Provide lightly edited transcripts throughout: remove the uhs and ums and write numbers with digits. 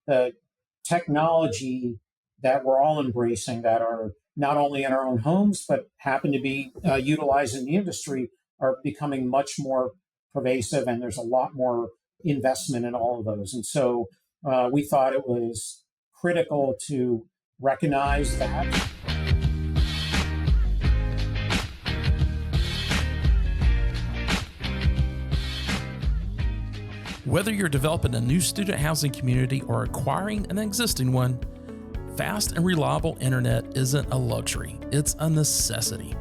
the technology that we're all embracing that are not only in our own homes, but happen to be utilized in the industry are becoming much more pervasive, and there's a lot more investment in all of those. And so we thought it was critical to recognize that. Whether you're developing a new student housing community or acquiring an existing one, fast and reliable internet isn't a luxury, it's a necessity.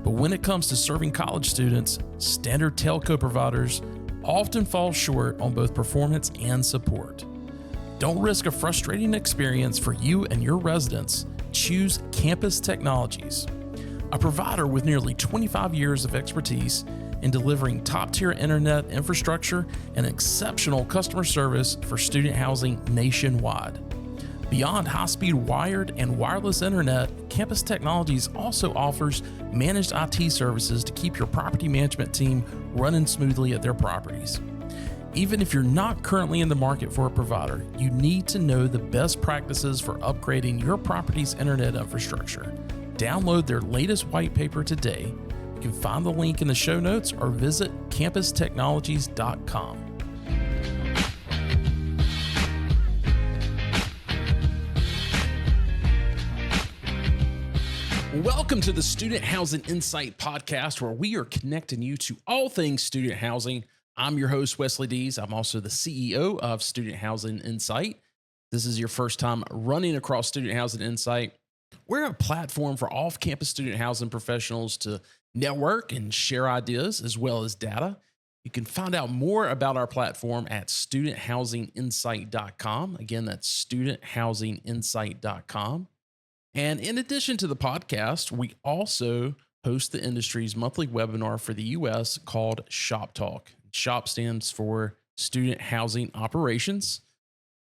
But when it comes to serving college students, standard telco providers often fall short on both performance and support. Don't risk a frustrating experience for you and your residents. Choose Campus Technologies, a provider with nearly 25 years of expertise in delivering top-tier internet infrastructure and exceptional customer service for student housing nationwide. Beyond high-speed wired and wireless internet, Campus Technologies also offers managed IT services to keep your property management team running smoothly at their properties. Even if you're not currently in the market for a provider, you need to know the best practices for upgrading your property's internet infrastructure. Download their latest white paper today. You can find the link in the show notes or visit campustechnologies.com. Welcome to the Student Housing Insight Podcast, where we are connecting you to all things student housing. I'm your host, Wes Deese. I'm also the CEO of Student Housing Insight. This is your first time running across Student Housing Insight. We're a platform for off-campus student housing professionals to network and share ideas as well as data. You can find out more about our platform at studenthousinginsight.com. Again, that's studenthousinginsight.com. And in addition to the podcast, we also host the industry's monthly webinar for the U.S. called Shop Talk. SHOP stands for Student Housing Operations.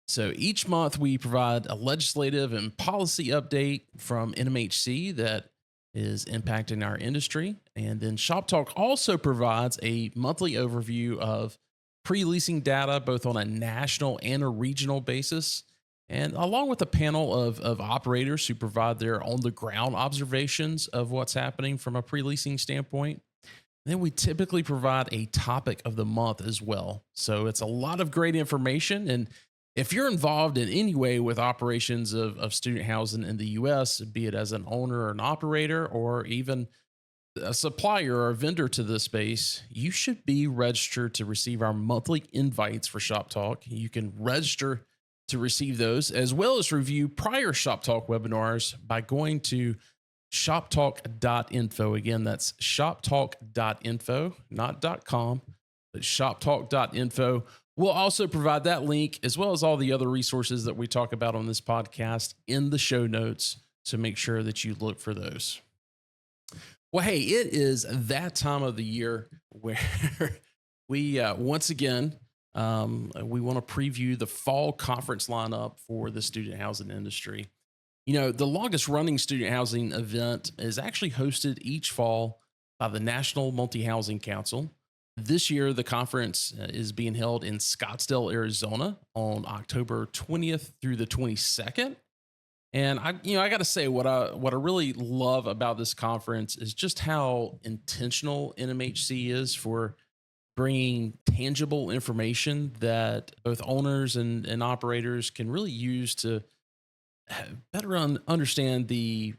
So each month we provide a legislative and policy update from NMHC that is impacting our industry. And then Shop Talk also provides a monthly overview of pre-leasing data, both on a national and a regional basis, and along with a panel of operators who provide their on-the-ground observations of what's happening from a pre-leasing standpoint. Then we typically provide a topic of the month as well. So it's a lot of great information. And if you're involved in any way with operations of student housing in the U.S., be it as an owner or an operator, or even a supplier or a vendor to the space, you should be registered to receive our monthly invites for Shop Talk. You can register to receive those, as well as review prior Shop Talk webinars by going to shoptalk.info. Again, that's shoptalk.info, not .com, but shoptalk.info. We'll also provide that link, as well as all the other resources that we talk about on this podcast, in the show notes. So make sure that you look for those. Well, hey, it is that time of the year where we, once again, we want to preview the fall conference lineup for the student housing industry. You know, the longest running student housing event is actually hosted each fall by the National Multifamily Housing Council. This year, the conference is being held in Scottsdale, Arizona on October 20th through the 22nd. And I got to say, what I really love about this conference is just how intentional NMHC is for bringing tangible information that both owners and operators can really use to better understand the,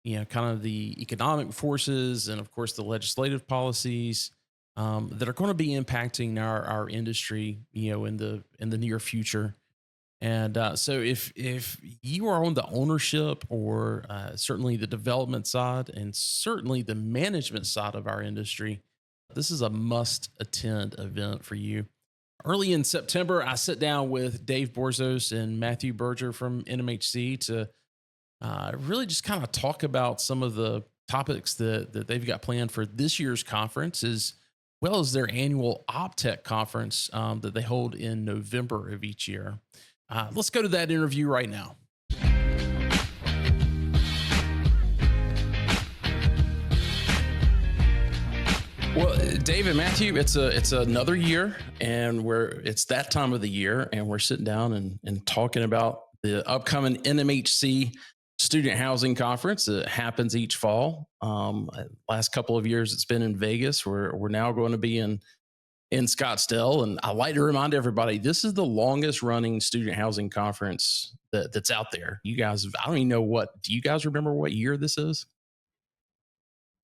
kind of the economic forces and, of course, the legislative policies that are going to be impacting our industry, in the near future. And so if you are on the ownership or certainly the development side and certainly the management side of our industry, this is a must-attend event for you. Early in September, I sit down with Dave Borsos and Matthew Berger from NMHC to really just kind of talk about some of the topics that they've got planned for this year's conference, as well as their annual OpTech conference that they hold in November of each year. Let's go to that interview right now. Well, Dave and Matthew, it's another year, and it's that time of the year, and we're sitting down and talking about the upcoming NMHC Student Housing Conference that happens each fall. Last couple of years, it's been in Vegas. We're now going to be in Scottsdale, and I like to remind everybody this is the longest running student housing conference that's out there. You guys, I don't even know what. Do you guys remember what year this is?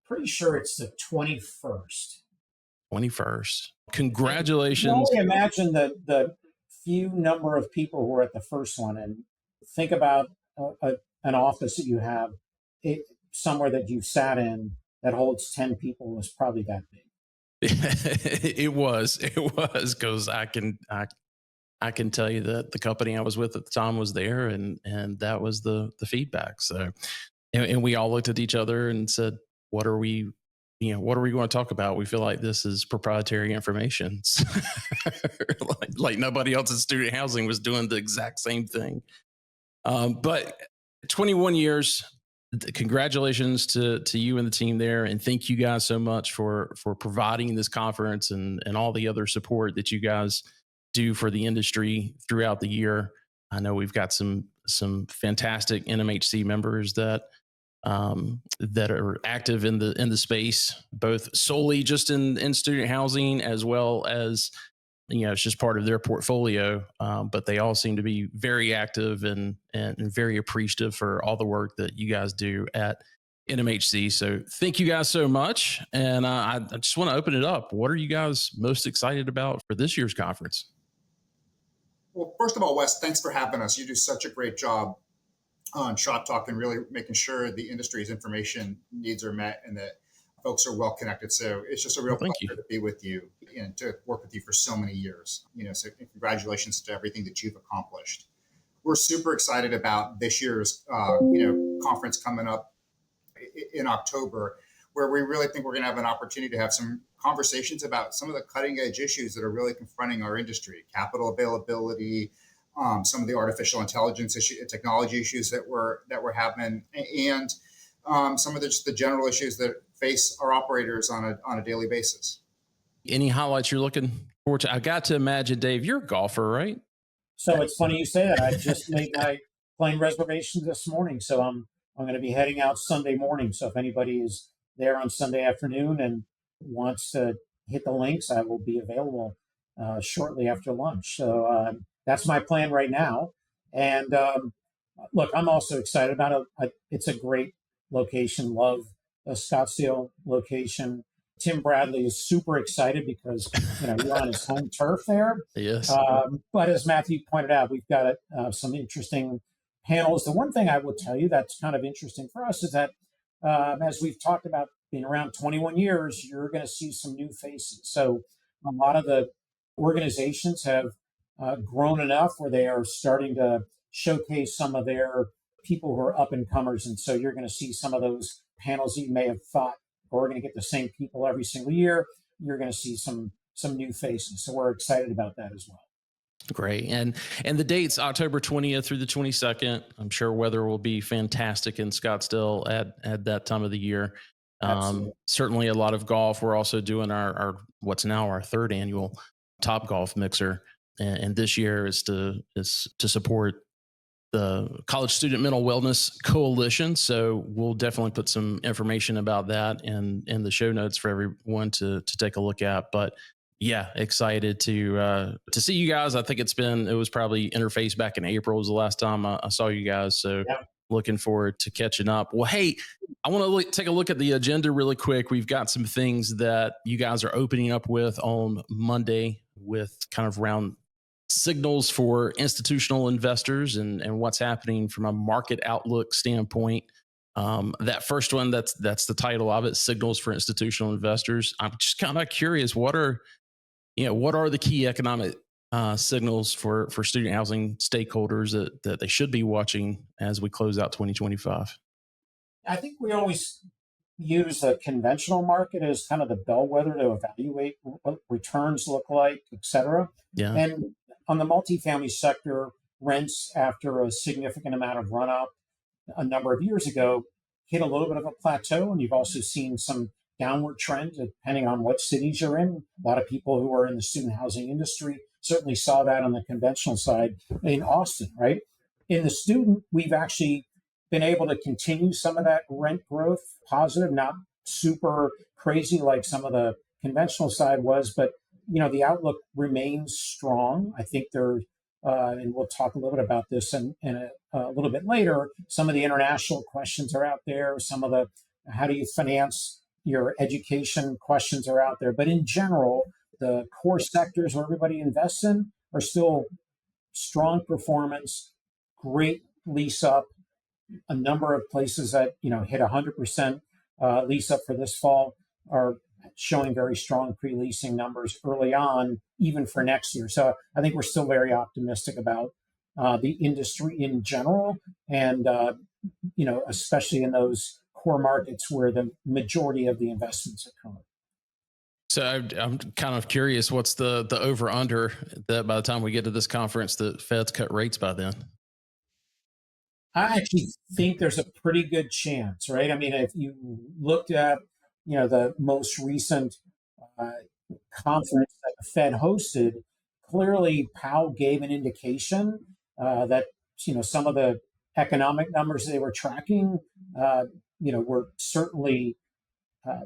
Pretty sure it's the 21st. 21st. You can Congratulations. only imagine the few number of people who were at the first one, and think about an office that you have somewhere that you sat in that holds 10 people was probably that big. It was because I can tell you that the company I was with at the time was there, and that was the feedback. So, and we all looked at each other and said, what are we going to talk about? We feel like this is proprietary information. like nobody else in student housing was doing the exact same thing. But 21 years, congratulations to you and the team there. And thank you guys so much for providing this conference and all the other support that you guys do for the industry throughout the year. I know we've got some fantastic NMHC members that are active in the space, both solely just in student housing, as well as, it's just part of their portfolio. But they all seem to be very active and very appreciative for all the work that you guys do at NMHC. So thank you guys so much. And I just want to open it up. What are you guys most excited about for this year's conference? Well, first of all, Wes, thanks for having us. You do such a great job on Shop Talk and really making sure the industry's information needs are met and that folks are well connected. So it's just a real pleasure to be with you and to work with you for so many years. So congratulations to everything that you've accomplished. We're super excited about this year's conference coming up in October, where we really think we're going to have an opportunity to have some conversations about some of the cutting edge issues that are really confronting our industry: capital availability, some of the artificial intelligence technology issues that we're having, and some of the general issues that face our operators on a daily basis. Any highlights you're looking forward to? I got to imagine, Dave, you're a golfer, right? So it's funny you say that. I just made my plane reservations this morning, so I'm going to be heading out Sunday morning. So if anybody is there on Sunday afternoon and wants to hit the links, I will be available shortly after lunch. So that's my plan right now. And look, I'm also excited about it. It's a great location. Love the Scottsdale location. Tim Bradley is super excited because you're on his home turf there. Yes. But as Matthew pointed out, we've got some interesting panels. The one thing I will tell you that's kind of interesting for us is that as we've talked about being around 21 years, you're going to see some new faces. So a lot of the organizations have grown enough where they are starting to showcase some of their people who are up and comers. And so you're going to see some of those panels that you may have thought, we're going to get the same people every single year. You're going to see some new faces. So we're excited about that as well. Great. And the date's October 20th through the 22nd. I'm sure weather will be fantastic in Scottsdale at that time of the year. Certainly a lot of golf. We're also doing our what's now our third annual Top Golf Mixer. And this year is to support the College Student Mental Wellness Coalition. So we'll definitely put some information about that in the show notes for everyone to take a look at. But yeah, excited to see you guys. I think it was probably Interface back in April was the last time I saw you guys. So yeah. Looking forward to catching up. Well, hey, I want to take a look at the agenda really quick. We've got some things that you guys are opening up with on Monday with kind of round signals for institutional investors and what's happening from a market outlook standpoint. That first one, that's the title of it, Signals for Institutional Investors. I'm just kind of curious, what are the key economic signals for student housing stakeholders that they should be watching as we close out 2025? I think we always use the conventional market as kind of the bellwether to evaluate what returns look like, et cetera. Yeah. And on the multifamily sector, rents after a significant amount of run up a number of years ago hit a little bit of a plateau, and you've also seen some downward trend depending on what cities you're in. A lot of people who are in the student housing industry certainly saw that on the conventional side in Austin, right? In the student, we've actually been able to continue some of that rent growth positive, not super crazy like some of the conventional side was, but the outlook remains strong. I think there, and we'll talk a little bit about this in a little bit later. Some of the international questions are out there. Some of the how do you finance your education questions are out there. But in general, the core sectors where everybody invests in are still strong performance, great lease up. A number of places that hit 100% lease up for this fall are showing very strong pre-leasing numbers early on, even for next year. So I think we're still very optimistic about the industry in general, and especially in those core markets where the majority of the investments occur. So I'm kind of curious, what's the over under that by the time we get to this conference, the Fed's cut rates by then? I actually think there's a pretty good chance, right? I mean, if you looked at, the most recent uh, conference that the Fed hosted, clearly Powell gave an indication that, some of the economic numbers they were tracking, were certainly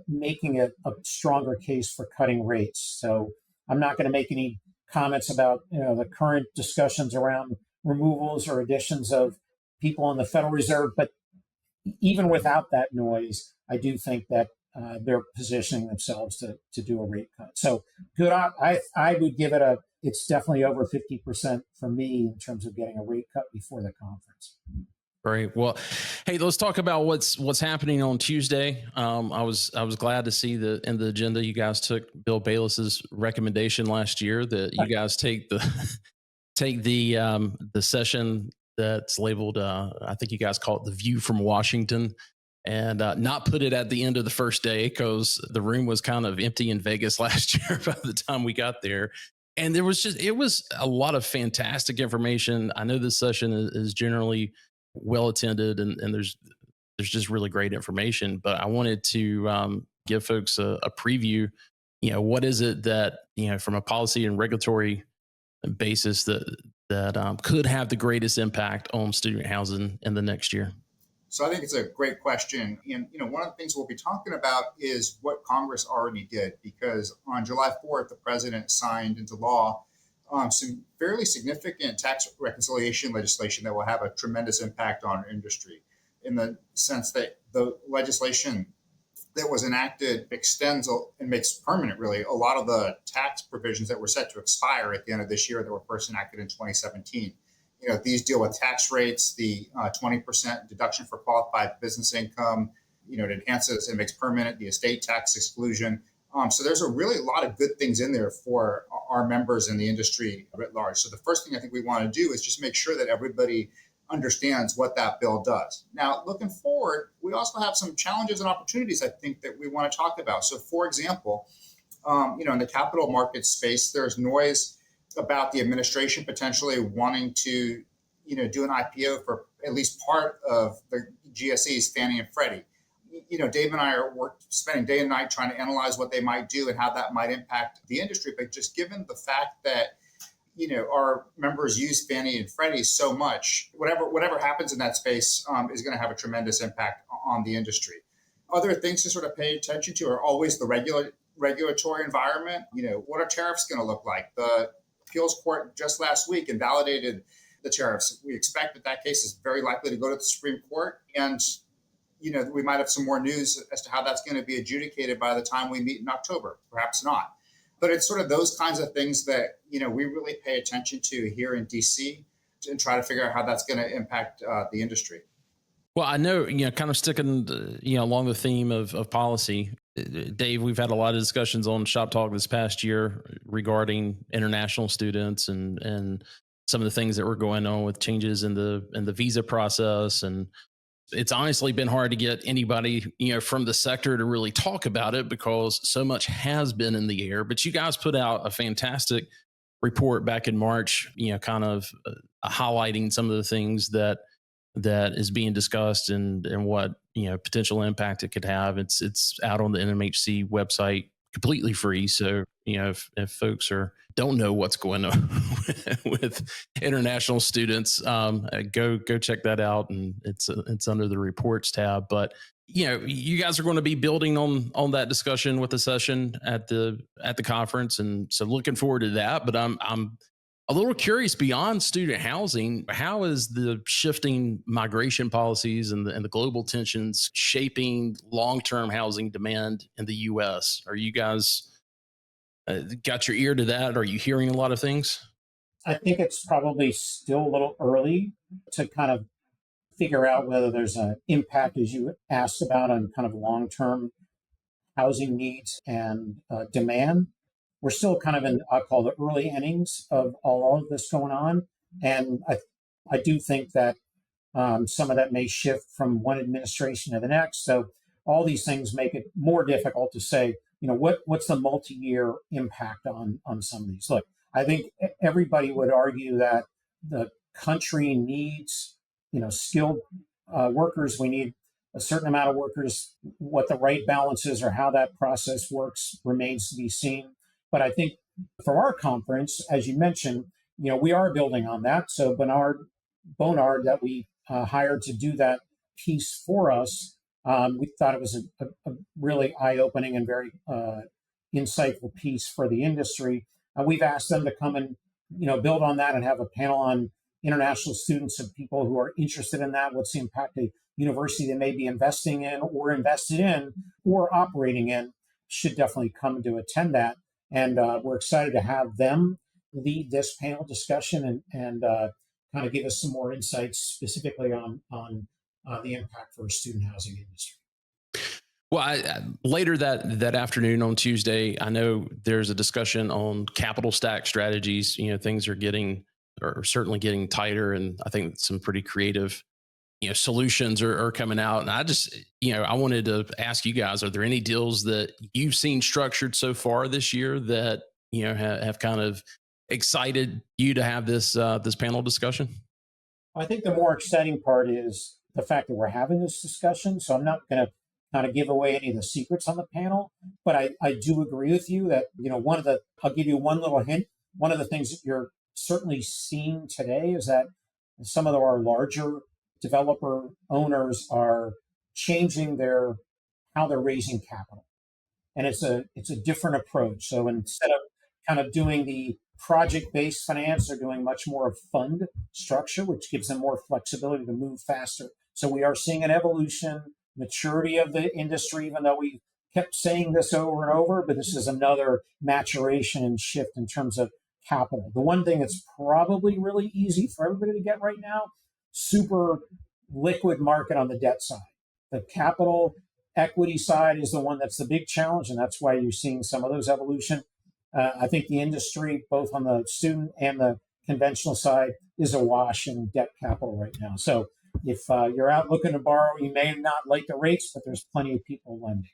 making it a stronger case for cutting rates. So I'm not going to make any comments about, the current discussions around removals or additions of people in the Federal Reserve. But even without that noise, I do think that they're positioning themselves to do a rate cut. So good. I would give it it's definitely over 50% for me in terms of getting a rate cut before the conference. Great. Well, hey, let's talk about what's happening on Tuesday. I was glad to see that in the agenda you guys took Bill Bayless's recommendation last year that you guys take the session that's labeled, I think you guys call it the View from Washington, and not put it at the end of the first day because the room was kind of empty in Vegas last year by the time we got there. And it was a lot of fantastic information. I know this session is generally well attended and there's just really great information, but I wanted to give folks a preview. What is it that, from a policy and regulatory basis that could have the greatest impact on student housing in the next year? So I think it's a great question. And, one of the things we'll be talking about is what Congress already did, because on July 4th, the president signed into law some fairly significant tax reconciliation legislation that will have a tremendous impact on our industry, in the sense that the legislation that was enacted extends and makes permanent, really, a lot of the tax provisions that were set to expire at the end of this year that were first enacted in 2017. These deal with tax rates, the 20% deduction for qualified business income. It enhances and makes permanent the estate tax exclusion. So there's a really lot of good things in there for our members in the industry writ large. So the first thing I think we want to do is just make sure that everybody understands what that bill does. Now, looking forward, we also have some challenges and opportunities, I think, that we want to talk about. So, for example, in the capital market space, there's noise about the administration potentially wanting to, do an IPO for at least part of the GSEs, Fannie and Freddie. Dave and I are spending day and night trying to analyze what they might do and how that might impact the industry. But just given the fact that, our members use Fannie and Freddie so much, whatever happens in that space is going to have a tremendous impact on the industry. Other things to sort of pay attention to are always the regulatory environment. What are tariffs going to look like? The appeals court just last week invalidated the tariffs. We expect that case is very likely to go to the Supreme Court. And, we might have some more news as to how that's going to be adjudicated by the time we meet in October, perhaps not. But it's sort of those kinds of things that, we really pay attention to here in DC and try to figure out how that's going to impact the industry. Well, I know, kind of sticking, along the theme of policy, Dave, we've had a lot of discussions on Shop Talk this past year regarding international students and some of the things that were going on with changes in the visa process. And it's honestly been hard to get anybody, from the sector to really talk about it because so much has been in the air. But you guys put out a fantastic report back in March, kind of highlighting some of the things that that is being discussed and what, potential impact it could have. It's out on the NMHC website, completely free. So, if folks don't know what's going on with international students, go check that out. And it's under the reports tab. But you guys are going to be building on that discussion with the session at the conference, and so looking forward to that. But I'm a little curious, beyond student housing, how is the shifting migration policies and the global tensions shaping long-term housing demand in the U.S.? Are you guys got your ear to that? Are you hearing a lot of things? I think it's probably still a little early to kind of figure out whether there's an impact, as you asked about, on kind of long-term housing needs and demand. We're still kind of in, I'll call the early innings of all of this going on. And I do think that some of that may shift from one administration to the next. So all these things make it more difficult to say, what's the multi-year impact on some of these. Look, I think everybody would argue that the country needs, skilled workers. We need a certain amount of workers. What the right balance is or how that process works remains to be seen. But I think for our conference, as you mentioned, we are building on that. So Bonard, that we hired to do that piece for us, we thought it was a really eye-opening and very insightful piece for the industry. We've asked them to come and build on that and have a panel on international students and people who are interested in that. What's the impact of university they may be investing in or invested in or operating in? Should definitely come to attend that. And we're excited to have them lead this panel discussion and kind of give us some more insights specifically on the impact for the student housing industry. Well, later that afternoon on Tuesday, I know there's a discussion on capital stack strategies. Things are certainly getting tighter, and I think some pretty creative solutions are coming out. And I just, I wanted to ask you guys, are there any deals that you've seen structured so far this year that, have kind of excited you to have this panel discussion? I think the more exciting part is the fact that we're having this discussion. So I'm not going to kind of give away any of the secrets on the panel, but I do agree with you that, I'll give you one little hint. One of the things that you're certainly seeing today is that some of our larger developer owners are changing how they're raising capital. And it's a different approach. So instead of kind of doing the project-based finance, they're doing much more of fund structure, which gives them more flexibility to move faster. So we are seeing an evolution, maturity of the industry, even though we kept saying this over and over, but this is another maturation and shift in terms of capital. The one thing that's probably really easy for everybody to get right now, super liquid market on the debt side. The capital equity side is the one that's the big challenge, and that's why you're seeing some of those evolution. I think the industry, both on the student and the conventional side, is awash in debt capital right now. So if you're out looking to borrow, you may not like the rates, but there's plenty of people lending.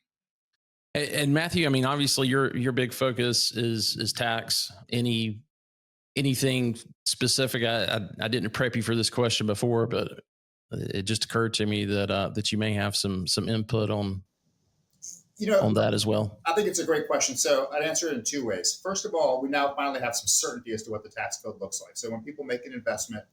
And Matthew, I mean, obviously your big focus is tax. Anything specific? I didn't prep you for this question before, but it just occurred to me that you may have some input on that as well. I think it's a great question. So I'd answer it in two ways. First of all, we now finally have some certainty as to what the tax code looks like. So when people make an investment,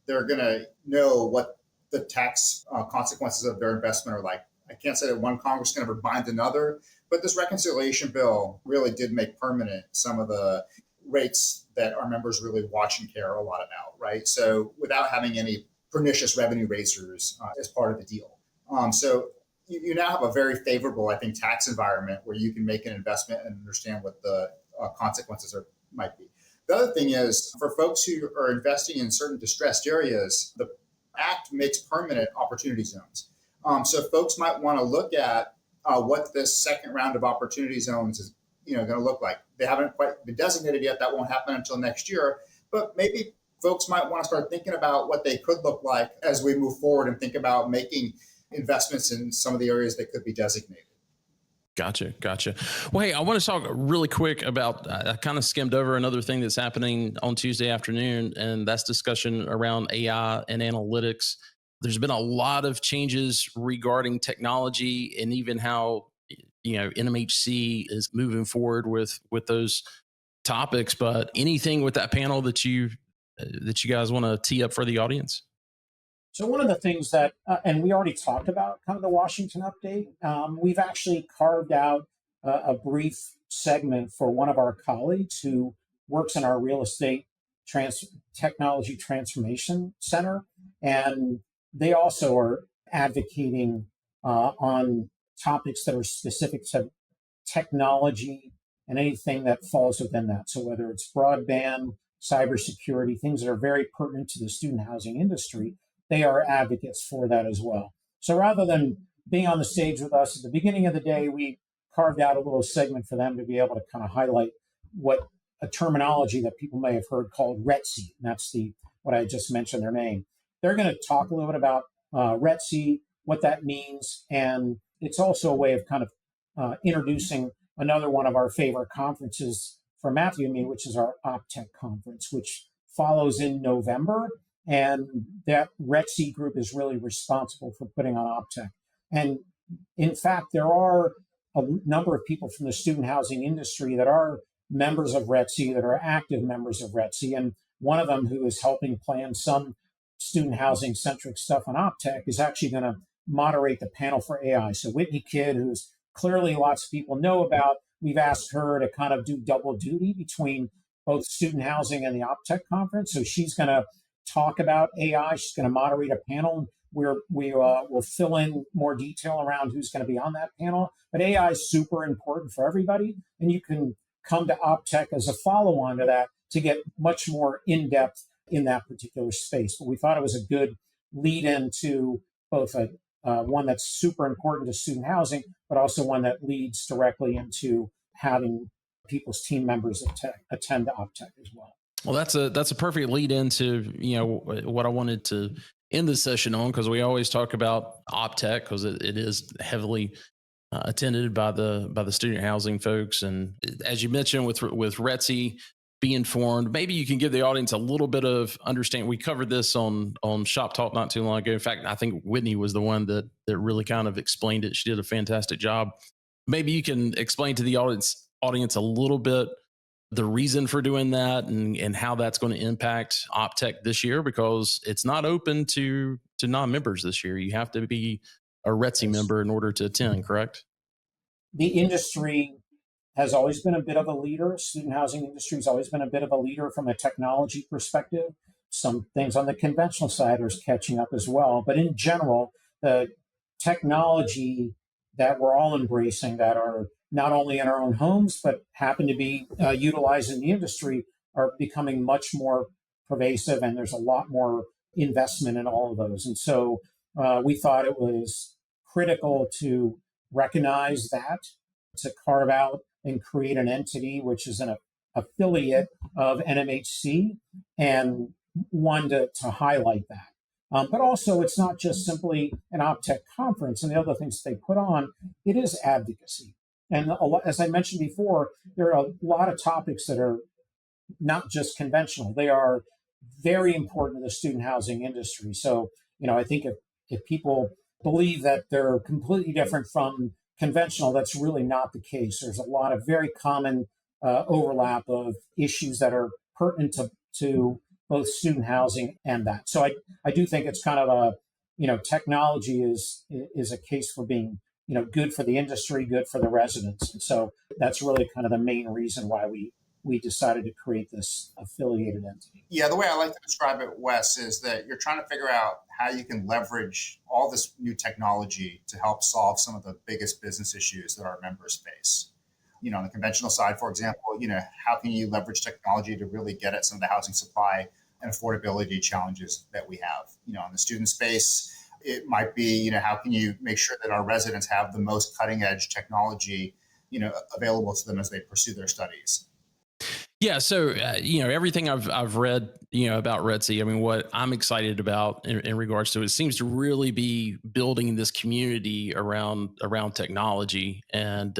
they're going to know what the tax consequences of their investment are like. I can't say that one Congress can ever bind another, but this reconciliation bill really did make permanent some of the rates that our members really watch and care a lot about, right? So without having any pernicious revenue raisers as part of the deal. So you now have a very favorable, I think, tax environment where you can make an investment and understand what the consequences might be. The other thing is, for folks who are investing in certain distressed areas, the Act makes permanent opportunity zones. So folks might want to look at what this second round of opportunity zones is going to look like. They haven't quite been designated yet. That won't happen until next year. But maybe folks might want to start thinking about what they could look like as we move forward and think about making investments in some of the areas that could be designated. Gotcha. Well, hey, I want to talk really quick about, I kind of skimmed over another thing that's happening on Tuesday afternoon, and that's discussion around AI and analytics. there's been a lot of changes regarding technology and even how NMHC is moving forward with those topics. But anything with that panel that you guys want to tee up for the audience? So one of the things that, and we already talked about kind of the Washington update, we've actually carved out a brief segment for one of our colleagues who works in our real estate technology transformation center. And they also are advocating on topics that are specific to technology and anything that falls within that. So whether it's broadband, cybersecurity, things that are very pertinent to the student housing industry, they are advocates for that as well. So rather than being on the stage with us at the beginning of the day, we carved out a little segment for them to be able to kind of highlight what a terminology that people may have heard called RETTC. And that's what I just mentioned their name. They're going to talk a little bit about RETTC, what that means, and it's also a way of kind of introducing another one of our favorite conferences for Matthew and me, which is our OpTech conference, which follows in November. And that RETTC group is really responsible for putting on OpTech. And in fact, there are a number of people from the student housing industry that are members of RETTC, that are active members of RETTC. And one of them who is helping plan some student housing centric stuff on OpTech is actually going to moderate the panel for AI. So Whitney Kidd, who's clearly lots of people know about, we've asked her to kind of do double duty between both student housing and the OpTech conference. So she's going to talk about AI. She's going to moderate a panel. We will fill in more detail around who's going to be on that panel. But AI is super important for everybody. And you can come to OpTech as a follow-on to that to get much more in-depth in that particular space. But we thought it was a good lead-in to both one that's super important to student housing, but also one that leads directly into having people's team members attend to OpTech as well. Well, that's a perfect lead into what I wanted to end the session on, because we always talk about OpTech because it is heavily attended by the student housing folks. And as you mentioned with RETTC, be informed. Maybe you can give the audience a little bit of understanding. We covered this on Shop Talk not too long ago. In fact, I think Whitney was the one that really kind of explained it. She did a fantastic job. Maybe you can explain to the audience a little bit the reason for doing that and how that's going to impact OpTech this year, because it's not open to non-members this year. You have to be a RETTC member in order to attend, correct? The industry has always been a bit of a leader. Student housing industry has always been a bit of a leader from a technology perspective. Some things on the conventional side are catching up as well. But in general, the technology that we're all embracing that are not only in our own homes, but happen to be utilized in the industry are becoming much more pervasive, and there's a lot more investment in all of those. And so we thought it was critical to recognize that, to carve out and create an entity which is an affiliate of NMHC, and one to highlight that. But also, it's not just simply an OpTech conference and the other things they put on, it is advocacy. And as I mentioned before, there are a lot of topics that are not just conventional. They are very important to the student housing industry. So, I think if people believe that they're completely different from conventional, that's really not the case. There's a lot of very common overlap of issues that are pertinent to both student housing and that. So I do think it's kind of technology is a case for being good for the industry, good for the residents. And so that's really kind of the main reason why we decided to create this affiliated entity. Yeah, the way I like to describe it, Wes, is that you're trying to figure out how you can leverage all this new technology to help solve some of the biggest business issues that our members face. On the conventional side, for example, how can you leverage technology to really get at some of the housing supply and affordability challenges that we have? In the student space, it might be, how can you make sure that our residents have the most cutting edge technology, available to them as they pursue their studies? Yeah. So, everything I've read, about RETTC, I mean, what I'm excited about in regards to it seems to really be building this community around technology. And,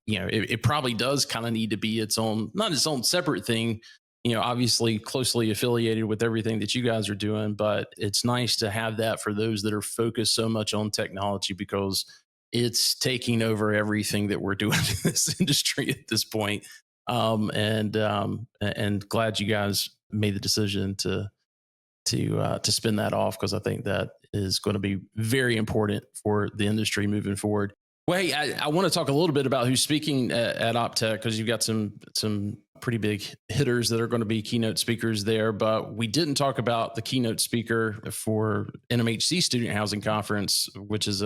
it probably does kind of need to be its own, not its own separate thing, obviously closely affiliated with everything that you guys are doing, but it's nice to have that for those that are focused so much on technology, because it's taking over everything that we're doing in this industry at this point. And glad you guys made the decision to spin that off, because I think that is going to be very important for the industry moving forward. Well, hey, I want to talk a little bit about who's speaking at OpTech, because you've got some pretty big hitters that are going to be keynote speakers there. But we didn't talk about the keynote speaker for NMHC Student Housing Conference, which is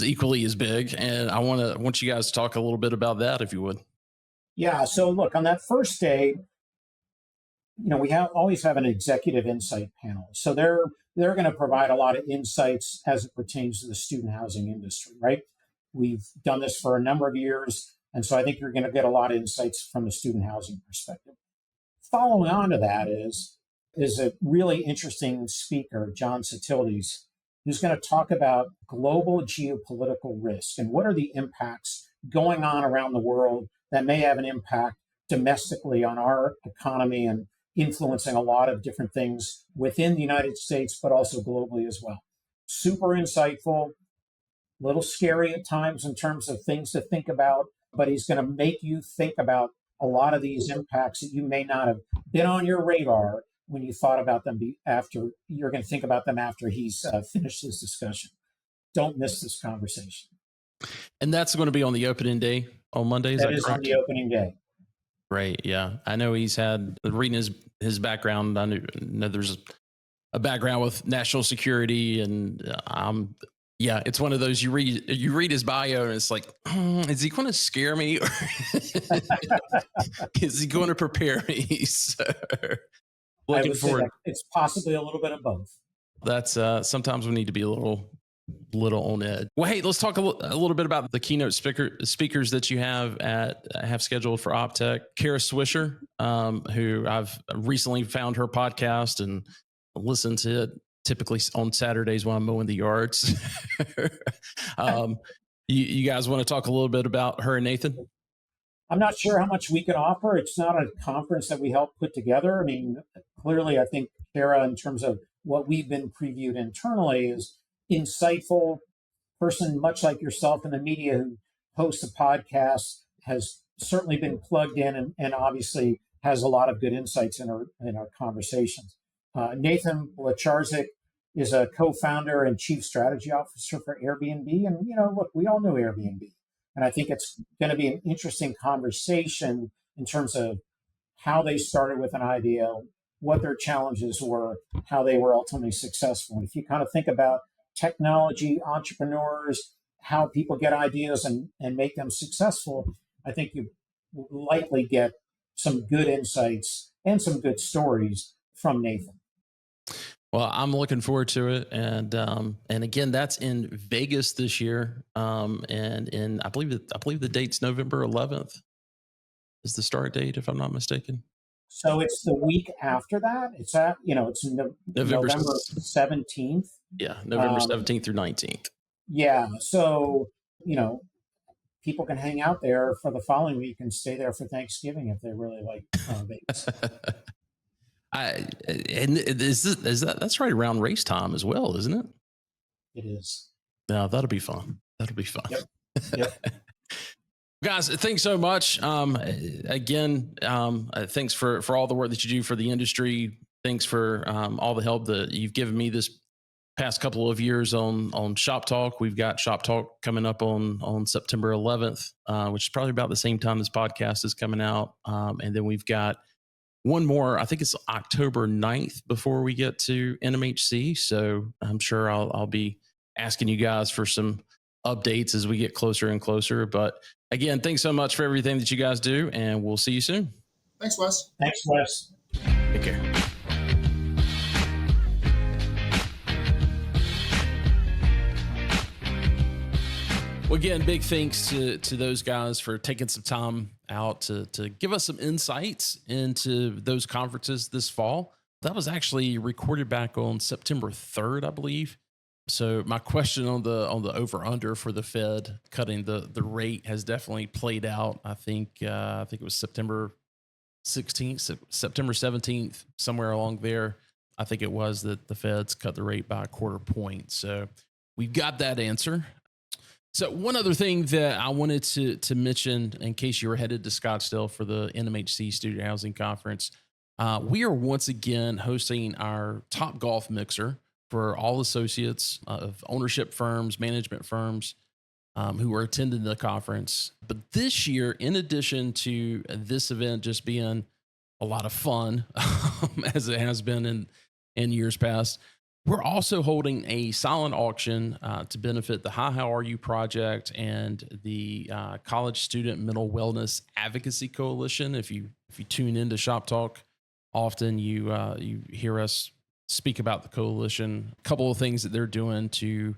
equally as big. And I want you guys to talk a little bit about that, if you would. Yeah. So look, on that first day, we always have an executive insight panel. So they're going to provide a lot of insights as it pertains to the student housing industry, right? We've done this for a number of years, and so I think you're going to get a lot of insights from the student housing perspective. Following on to that is a really interesting speaker, John Satilides, who's going to talk about global geopolitical risk and what are the impacts going on around the world that may have an impact domestically on our economy and influencing a lot of different things within the United States, but also globally as well. Super insightful, a little scary at times in terms of things to think about, but he's going to make you think about a lot of these impacts that you may not have been on your radar when you thought about them after. You're going to think about them after he's finished his discussion. Don't miss this conversation. And that's going to be on the opening day on Monday. That is correct? On the opening day. Right. Yeah. I know he's had, reading his background, I know there's a background with national security, and yeah, it's one of those you read his bio and it's like, is he going to scare me, or is he going to prepare me? So, looking forward. It's possibly a little bit of both. That's sometimes we need to be a little on edge. Well, hey, let's talk a little bit about the keynote speakers that you have scheduled for OpTech. Kara Swisher, who I've recently found her podcast and listened to it typically on Saturdays when I'm mowing the yards. You guys want to talk a little bit about her and Nathan? I'm not sure how much we can offer. It's not a conference that we helped put together. I mean, clearly, I think Kara, in terms of what we've been previewed internally, is insightful person, much like yourself in the media, who hosts a podcast, has certainly been plugged in and obviously has a lot of good insights in our conversations. Nathan Lacharzik is a co-founder and chief strategy officer for Airbnb. And, look, we all know Airbnb. And I think it's going to be an interesting conversation in terms of how they started with an idea, what their challenges were, how they were ultimately successful. And if you kind of think about technology, entrepreneurs, how people get ideas and make them successful, I think you will likely get some good insights and some good stories from Nathan. Well, I'm looking forward to it, and again, that's in Vegas this year, and I believe the date's November 11th is the start date, if I'm not mistaken. So it's the week after that. It's November 17th. Yeah, November 17th through 19th. Yeah, so people can hang out there for the following week and stay there for Thanksgiving if they really like Vegas. That's right around race time as well, isn't it? It is. No, that'll be fun. Yep. Guys, thanks so much. Again, thanks for all the work that you do for the industry. Thanks for all the help that you've given me this past couple of years on Shop Talk. We've got Shop Talk coming up on September 11th, which is probably about the same time this podcast is coming out. And then we've got one more, I think it's October 9th before we get to NMHC. So I'm sure I'll be asking you guys for some updates as we get closer and closer. But again, thanks so much for everything that you guys do, and we'll see you soon. Thanks, Wes. Thanks, Wes. Take care. Well, again, big thanks to those guys for taking some time out to give us some insights into those conferences this fall. That was actually recorded back on September 3rd, I believe. So my question on the over under for the Fed cutting the rate has definitely played out. I think it was September 16th, September 17th, somewhere along there, I think it was, that the feds cut the rate by a quarter point. So we've got that answer. So one other thing that I wanted to mention, in case you were headed to Scottsdale for the NMHC Student Housing Conference, we are once again hosting our Top Golf Mixer for all associates of ownership firms, management firms who are attending the conference. But this year, in addition to this event just being a lot of fun, as it has been in years past, we're also holding a silent auction to benefit the How Are You Project and the College Student Mental Wellness Advocacy Coalition. If you tune into Shop Talk often, you hear us speak about the coalition. A couple of things that they're doing to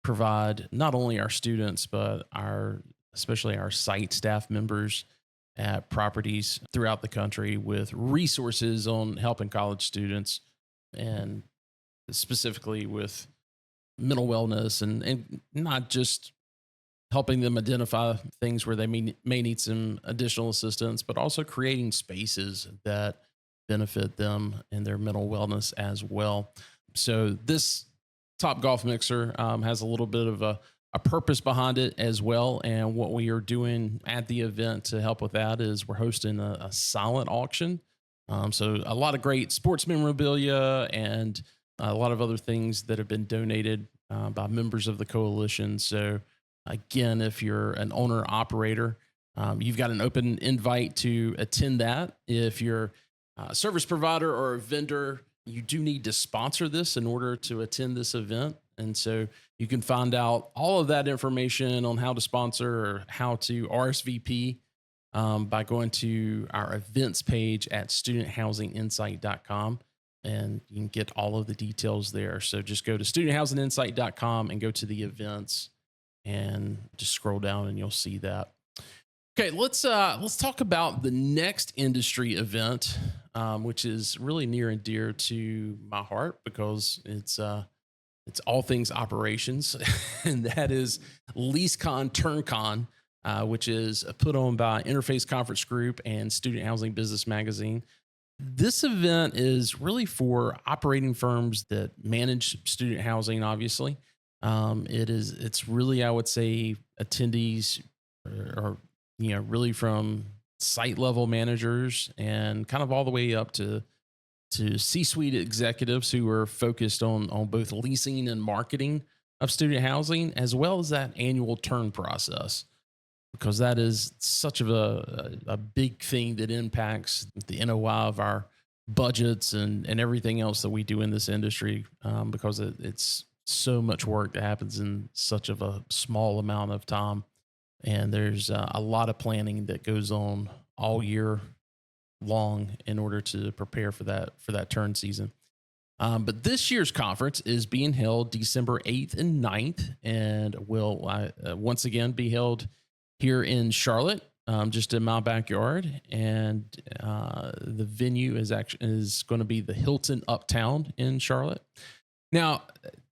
provide not only our students, but especially our site staff members at properties throughout the country with resources on helping college students, and specifically with mental wellness, and not just helping them identify things where they may need some additional assistance, but also creating spaces that benefit them and their mental wellness as well. So this Top Golf Mixer has a little bit of a purpose behind it as well. And what we are doing at the event to help with that is we're hosting a silent auction. So a lot of great sports memorabilia and a lot of other things that have been donated by members of the coalition. So again, if you're an owner operator, you've got an open invite to attend that. If you're a service provider or a vendor, you do need to sponsor this in order to attend this event. And so you can find out all of that information on how to sponsor or how to RSVP by going to our events page at studenthousinginsight.com. And you can get all of the details there. So just go to studenthousinginsight.com and go to the events and just scroll down and you'll see that. Okay, let's talk about the next industry event, which is really near and dear to my heart because it's all things operations, and that is LeaseCon+TurnCon, which is put on by Interface Conference Group and Student Housing Business Magazine. This event is really for operating firms that manage student housing. Obviously, it's really, I would say, attendees or really from site level managers and kind of all the way up to C-suite executives who are focused on both leasing and marketing of student housing, as well as that annual turn process, because that is such of a big thing that impacts the NOI of our budgets and everything else that we do in this industry, because it's so much work that happens in such of a small amount of time. And there's a lot of planning that goes on all year long in order to prepare for that turn season. But this year's conference is being held December 8th and 9th and will once again be held here in Charlotte, just in my backyard. And the venue is going to be the Hilton Uptown in Charlotte. Now,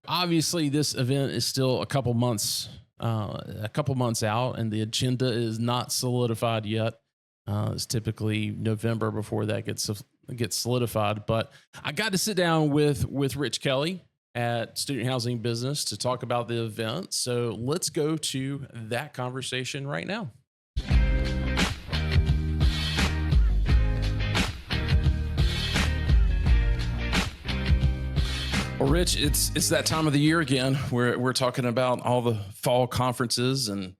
obviously, this event is still a couple months out, and the agenda is not solidified yet. It's typically November before that gets solidified. But I got to sit down with Rich Kelley at Student Housing Business to talk about the event. So let's go to that conversation right now. Well, Rich, it's that time of the year again. We're talking about all the fall conferences, and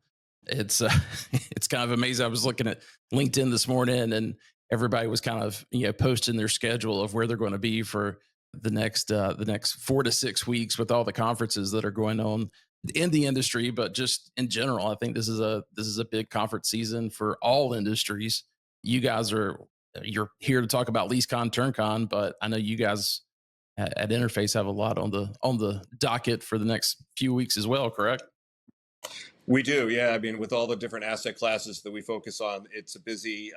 it's kind of amazing. I was looking at LinkedIn this morning, and everybody was kind of posting their schedule of where they're going to be for the next 4 to 6 weeks with all the conferences that are going on in the industry, but just in general. I think this is a big conference season for all industries. You guys you're here to talk about LeaseCon+TurnCon, but I know you guys at Interface have a lot on the docket for the next few weeks as well, correct? We do, yeah. I mean, with all the different asset classes that we focus on, it's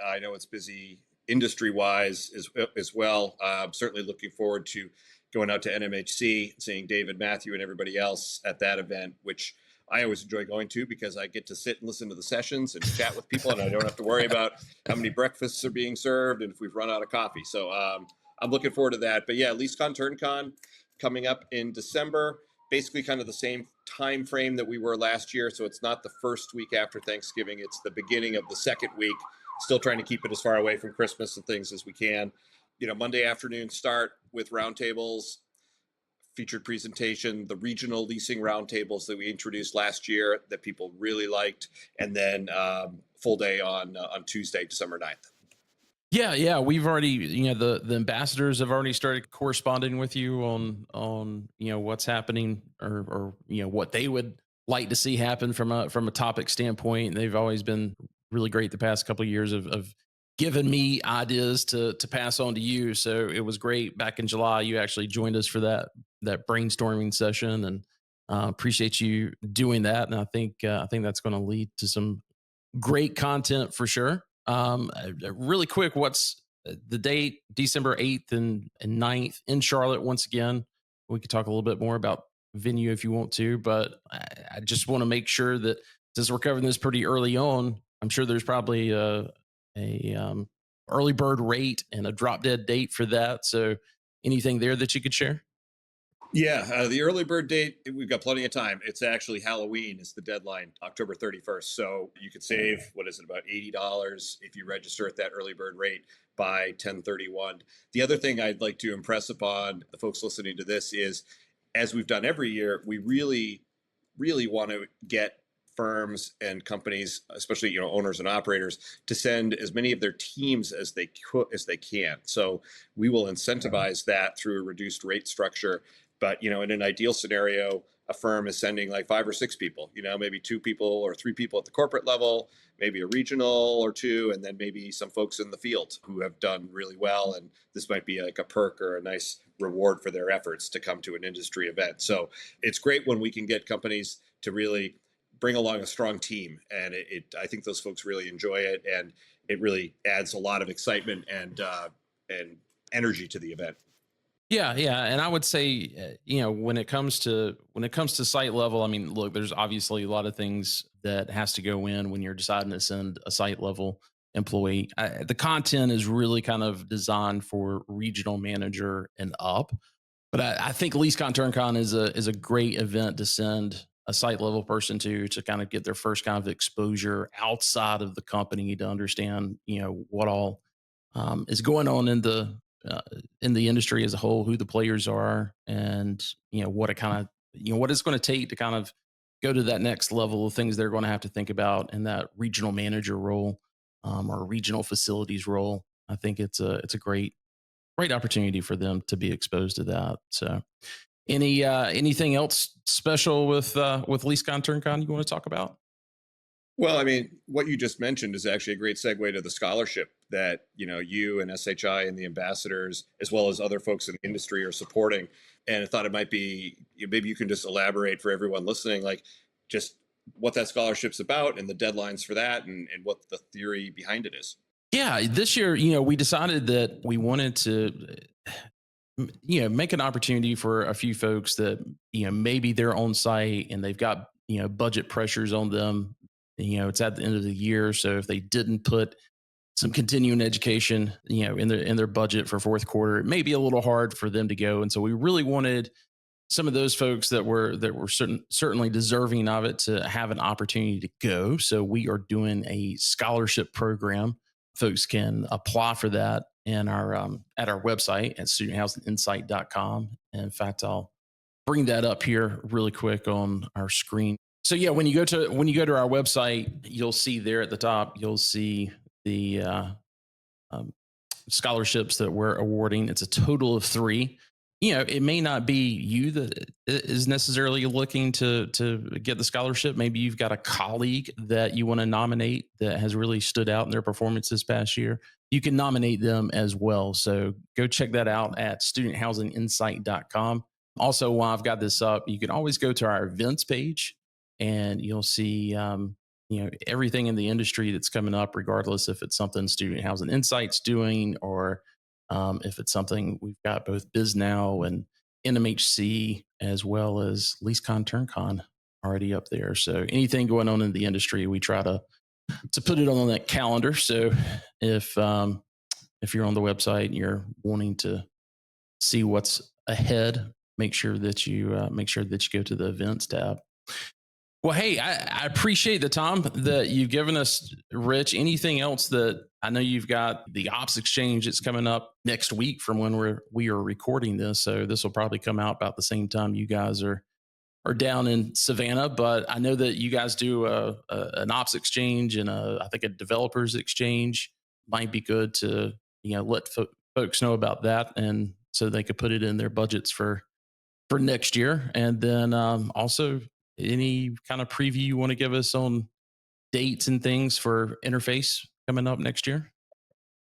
I know it's busy industry-wise as well. I'm certainly looking forward to going out to NMHC, seeing David, Matthew, and everybody else at that event, which I always enjoy going to because I get to sit and listen to the sessions and chat with people, and I don't have to worry about how many breakfasts are being served and if we've run out of coffee. So I'm looking forward to that. But yeah, LeaseCon+TurnCon coming up in December, basically kind of the same time frame that we were last year. So it's not the first week after Thanksgiving, it's the beginning of the second week. Still trying to keep it as far away from Christmas and things as we can. Monday afternoon start with roundtables, featured presentation, the regional leasing roundtables that we introduced last year that people really liked, and then full day on Tuesday, December 9th. Yeah, we've already, the ambassadors have already started corresponding with you on what's happening or what they would like to see happen from a topic standpoint. They've always been really great the past couple of years of giving me ideas to pass on to you. So it was great back in July. You actually joined us for that brainstorming session, and appreciate you doing that. And I think that's going to lead to some great content for sure. Really quick, what's the date? December 8th and 9th in Charlotte. Once again, we could talk a little bit more about venue if you want to, but I just want to make sure that since we're covering this pretty early on, I'm sure there's probably a early bird rate and a drop dead date for that. So anything there that you could share? Yeah, the early bird date, we've got plenty of time. It's actually Halloween is the deadline, October 31st. So you could save, what is it, about $80 if you register at that early bird rate by 10/31. The other thing I'd like to impress upon the folks listening to this is, as we've done every year, we really, really want to get firms and companies, especially owners and operators, to send as many of their teams as they can. So we will incentivize that through a reduced rate structure. But in an ideal scenario, a firm is sending like 5 or 6 people, maybe 2 people or 3 people at the corporate level, maybe a regional or 2, and then maybe some folks in the field who have done really well. And this might be like a perk or a nice reward for their efforts to come to an industry event. So it's great when we can get companies to really bring along a strong team. And I think those folks really enjoy it. And it really adds a lot of excitement and energy to the event. Yeah, and I would say, when it comes to site level, I mean, look, there's obviously a lot of things that has to go in when you're deciding to send a site level employee. The content is really kind of designed for regional manager and up, but I think LeaseCon+TurnCon is a great event to send a site level person to kind of get their first kind of exposure outside of the company to understand, what all is going on in the industry as a whole, who the players are, and what it kind of what it's going to take to kind of go to that next level of things they're going to have to think about in that regional manager role or regional facilities role. I think it's a great opportunity for them to be exposed to that. So, anything else special with LeaseCon+TurnCon you want to talk about? Well, I mean, what you just mentioned is actually a great segue to the scholarship that, you and SHI and the ambassadors, as well as other folks in the industry, are supporting. And I thought it might be, maybe you can just elaborate for everyone listening, like just what that scholarship's about and the deadlines for that and what the theory behind it is. Yeah, this year, we decided that we wanted to, make an opportunity for a few folks that, maybe they're on site and they've got, budget pressures on them. It's at the end of the year. So if they didn't put some continuing education, in their budget for fourth quarter, it may be a little hard for them to go. And so we really wanted some of those folks that were certainly deserving of it to have an opportunity to go. So we are doing a scholarship program. Folks can apply for that in our at our website at studenthousinginsight.com. And in fact, I'll bring that up here really quick on our screen. So yeah, when you go to our website, you'll see there at the top, you'll see the scholarships that we're awarding. It's a total of 3. It may not be you that is necessarily looking to get the scholarship. Maybe you've got a colleague that you want to nominate that has really stood out in their performance this past year. You can nominate them as well. So go check that out at studenthousinginsight.com. Also, while I've got this up, you can always go to our events page and you'll see everything in the industry that's coming up, regardless if it's something Student Housing Insight's doing or if it's something we've got both BizNow and NMHC as well as LeaseCon+TurnCon already up there. So anything going on in the industry, we try to put it on that calendar. So if you're on the website and you're wanting to see what's ahead, make sure that you go to the events tab. Well, hey, I appreciate the time that you've given us, Rich. Anything else that I know you've got the Ops Exchange that's coming up next week from when we are recording this. So this will probably come out about the same time you guys are down in Savannah. But I know that you guys do an Ops Exchange and I think a Developers Exchange. Might be good to let folks know about that, and so they could put it in their budgets for next year. And then also any kind of preview you want to give us on dates and things for Interface coming up next year?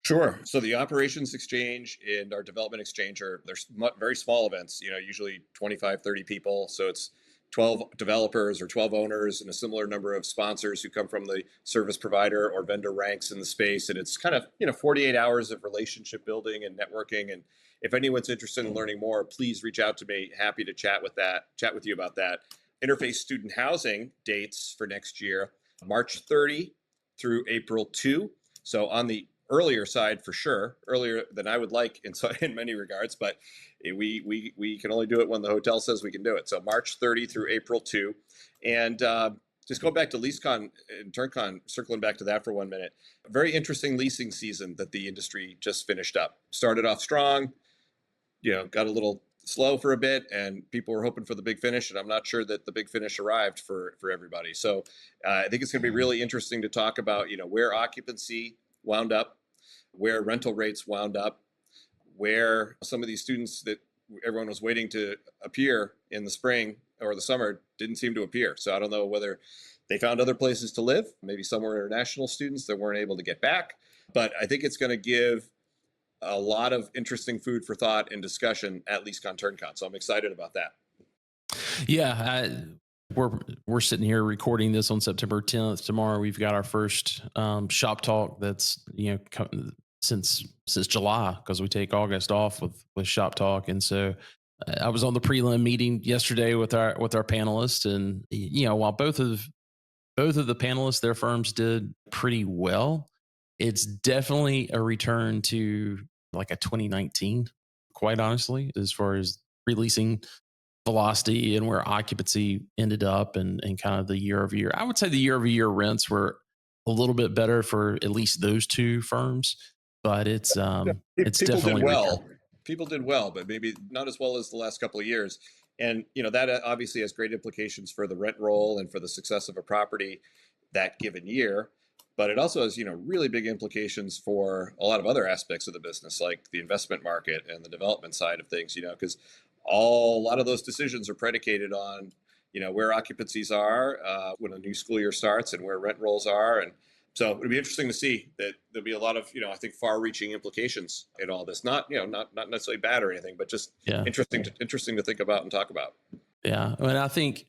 Sure. So the Operations Exchange and our Development Exchange they're very small events, usually 25, 30 people. So it's 12 developers or 12 owners and a similar number of sponsors who come from the service provider or vendor ranks in the space. And it's kind of, 48 hours of relationship building and networking. And if anyone's interested in learning more, please reach out to me. Happy to chat with you about that. Interface Student Housing dates for next year, March 30 through April 2. So on the earlier side, for sure, earlier than I would like in many regards, but we can only do it when the hotel says we can do it. So March 30 through April 2. And just going back to LeaseCon and TurnCon, circling back to that for 1 minute, a very interesting leasing season that the industry just finished up. Started off strong, got a little slow for a bit, and people were hoping for the big finish, and I'm not sure that the big finish arrived for everybody. So I think it's going to be really interesting to talk about, where occupancy wound up, where rental rates wound up, where some of these students that everyone was waiting to appear in the spring or the summer didn't seem to appear. So I don't know whether they found other places to live. Maybe some were international students that weren't able to get back. But I think it's going to give a lot of interesting food for thought and discussion at LeaseCon+TurnCon. So I'm excited about that. Yeah, we're sitting here recording this on September 10th. Tomorrow we've got our first shop talk that's since July, because we take August off with shop talk. And so I was on the prelim meeting yesterday with our panelists, and while both of the panelists, their firms did pretty well, it's definitely a return to like a 2019, quite honestly, as far as releasing velocity and where occupancy ended up, and kind of the year over year. I would say the year over year rents were a little bit better for at least those two firms, but it's definitely well. People did well, but maybe not as well as the last couple of years. And that obviously has great implications for the rent roll and for the success of a property that given year. But it also has, really big implications for a lot of other aspects of the business, like the investment market and the development side of things, because a lot of those decisions are predicated on, where occupancies are when a new school year starts and where rent rolls are. And so it'll be interesting to see that there'll be a lot of, I think, far-reaching implications in all this. Not necessarily bad or anything, but just interesting to think about and talk about. Yeah, I mean, I think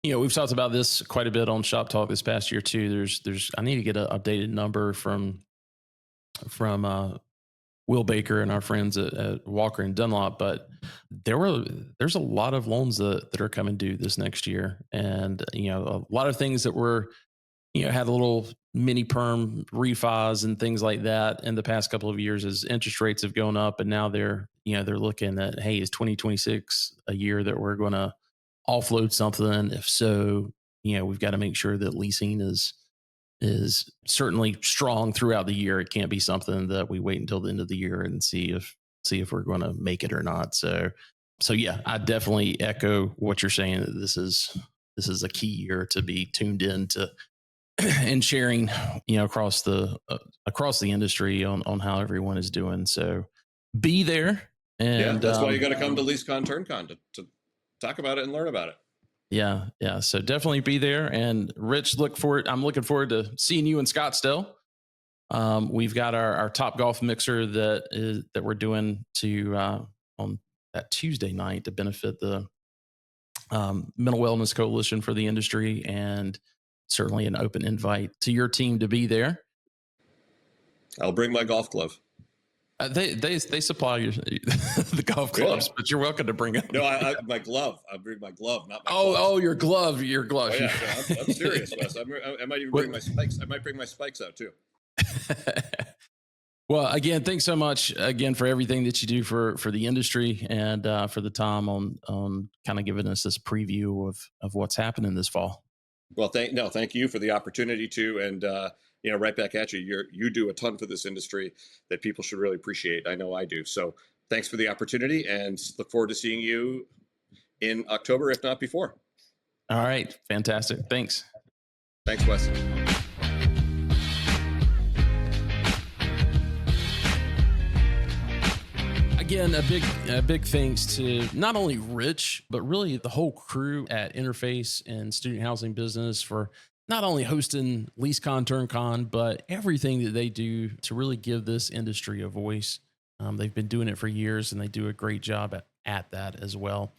we've talked about this quite a bit on Shop Talk this past year too. I need to get an updated number from Will Baker and our friends at Walker and Dunlop, but there's a lot of loans that are coming due this next year, and a lot of things that were had a little mini perm refis and things like that in the past couple of years as interest rates have gone up, and now they're looking at, hey, is 2026 a year that we're going to offload something? If so, we've got to make sure that leasing is certainly strong throughout the year. It can't be something that we wait until the end of the year and see if we're going to make it or not. So yeah, I definitely echo what you're saying. That this is a key year to be tuned in to and sharing, across the industry on how everyone is doing. So be there. And that's why you got to come to LeaseCon+TurnCon to talk about it and learn about it. Yeah. So definitely be there. And Rich, I'm looking forward to seeing you in Scottsdale. We've got our Top Golf mixer that we're doing on that Tuesday night to benefit the Mental Wellness Coalition for the industry, and certainly an open invite to your team to be there. I'll bring my golf glove. They supply you the golf clubs, but you're welcome to bring up. No, my glove. I'll bring my glove, not my. Your glove. Oh yeah, no, I'm serious, Wes. I might even bring my spikes. I might bring my spikes out too. Well, again, thanks so much again for everything that you do for the industry and for the time on kind of giving us this preview of what's happening this fall. Well, thank you for the opportunity to, and right back at you. You do a ton for this industry that people should really appreciate. I know I do. So thanks for the opportunity, and look forward to seeing you in October, if not before. All right, fantastic. Thanks. Thanks, Wes. Again, a big thanks to not only Rich, but really the whole crew at Interface and Student Housing Business for not only hosting LeaseCon+TurnCon, but everything that they do to really give this industry a voice. They've been doing it for years, and they do a great job at that as well.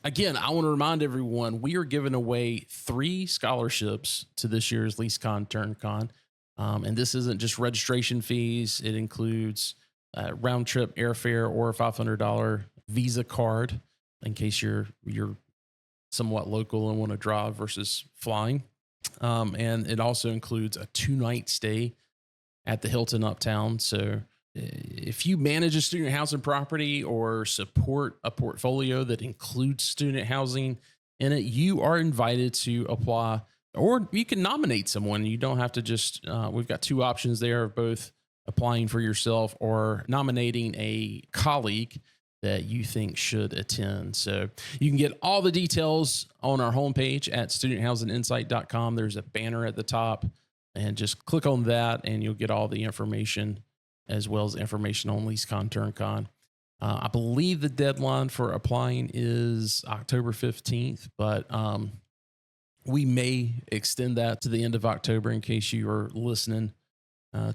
Again, I want to remind everyone, we are giving away 3 scholarships to this year's LeaseCon+TurnCon. And this isn't just registration fees. It includes round trip airfare or a $500 Visa card in case you're somewhat local and want to drive versus flying. And it also includes a 2-night stay at the Hilton Uptown. So if you manage a student housing property or support a portfolio that includes student housing in it, you are invited to apply, or you can nominate someone. You don't have to just, we've got 2 options there of both applying for yourself or nominating a colleague that you think should attend. So you can get all the details on our homepage at studenthousinginsight.com. There's a banner at the top, and just click on that and you'll get all the information as well as information on LeaseCon+TurnCon. I believe the deadline for applying is October 15th, but we may extend that to the end of October in case you are listening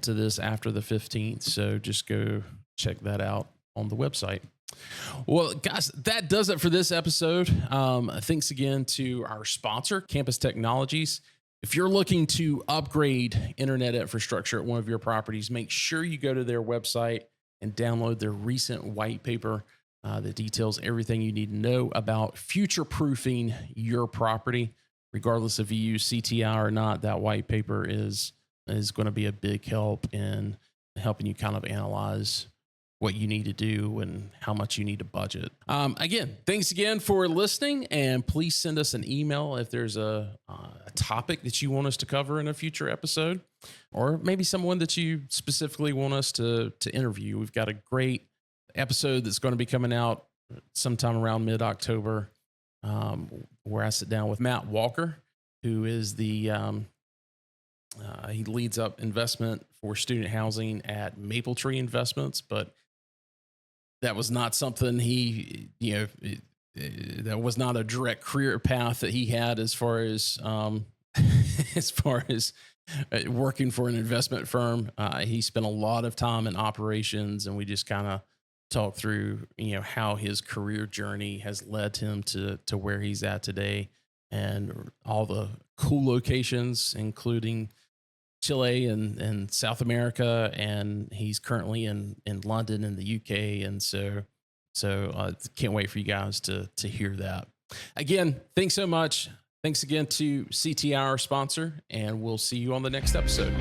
to this after the 15th. So just go check that out on the website. Well, guys, that does it for this episode. Thanks again to our sponsor, Campus Technologies. If you're looking to upgrade internet infrastructure at one of your properties, make sure you go to their website and download their recent white paper that details everything you need to know about future-proofing your property. Regardless if you use CTI or not, that white paper is going to be a big help in helping you kind of analyze what you need to do and how much you need to budget. Again, thanks again for listening, and please send us an email if there's a topic that you want us to cover in a future episode, or maybe someone that you specifically want us to interview. We've got a great episode that's going to be coming out sometime around mid-October, where I sit down with Matt Walker, who is the he leads up investment for student housing at Maple Tree Investments, but that was not something that was not a direct career path that he had as far as working for an investment firm. He spent a lot of time in operations, and we just kind of talked through, how his career journey has led him to where he's at today, and all the cool locations, including Chile and South America, and he's currently in London in the UK, and so can't wait for you guys to hear that. Again, thanks so much. Thanks again to CTI, our sponsor, and we'll see you on the next episode.